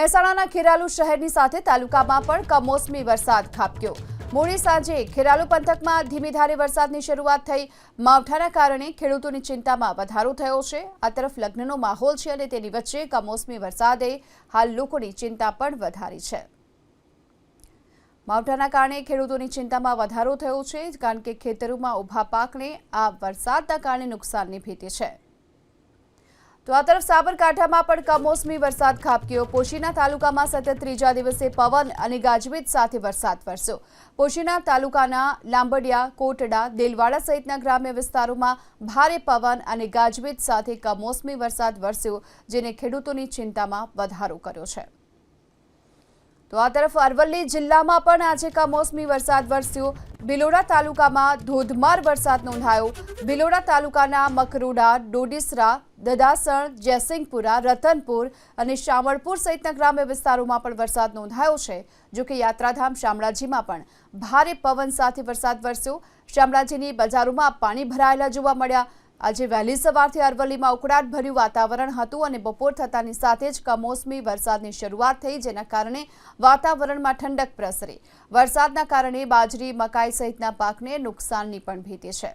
મહેસાણાના ખેરાલુ શહેરની સાથે તાલુકામાં પણ કમોસમી વરસાદ ખાબક્યો। મોડી સાંજે ખેરાલુ પંથકમાં ધીમી ધારે વરસાદની શરૂઆત થઈ। માવઠાના કારણે ખેડૂતોની ચિંતામાં વધારો થયો છે। આ તરફ લગ્નનો માહોલ છે અને તેની વચ્ચે કમોસમી વરસાદે હાલ લોકોની ચિંતા પણ વધારી છે। માવઠાના કારણે ખેડૂતોની ચિંતામાં વધારો થયો છે, કારણ કે ખેતરોમાં ઊભા પાકને આ વરસાદના કારણે નુકસાનની ભીતિ છે। તો આ તરફ સાબરકાંઠામાં પણ કમોસમી વરસાદ ખાબક્યો। પોશીના તાલુકામાં સતત ત્રીજા દિવસે પવન અને ગાજવીજ સાથે વરસાદ વરસ્યો। પોશીના તાલુકાના લાંબડિયા, કોટડા, દેલવાડા સહિતના ગ્રામ્ય વિસ્તારોમાં ભારે પવન અને ગાજવીજ સાથે કમોસમી વરસાદ વરસ્યો, જેને ખેડૂતોની ચિંતામાં વધારો કર્યો છે। તો આ તરફ અરવલ્લી જિલ્લામાં પણ આજે કમોસમી વરસાદ વરસ્યો। ભિલોડા તાલુકામાં ધોધમાર વરસાદ નોંધાયો। ભિલોડા તાલુકાના મકરોડા, ડોડીસરા, દદાસણ, જયસિંહપુરા, રતનપુર અને શામળપુર સહિતના ગ્રામ્ય વિસ્તારોમાં પણ વરસાદ નોંધાયો છે। જો કે યાત્રાધામ શામળાજીમાં પણ ભારે પવન સાથે વરસાદ વરસ્યો। શામળાજીની બજારોમાં પાણી ભરાયેલા જોવા મળ્યા। આજે વહેલી સવારથી અરવલ્લીમાં ઉકળાટભર્યું વાતાવરણ હતું અને બપોર થતાની સાથે જ કમોસમી વરસાદની શરૂઆત થઈ, જેના કારણે વાતાવરણમાં ઠંડક પ્રસરી। વરસાદના કારણે બાજરી, મકાઈ સહિતના પાકને નુકસાનની પણ ભીતિ છે।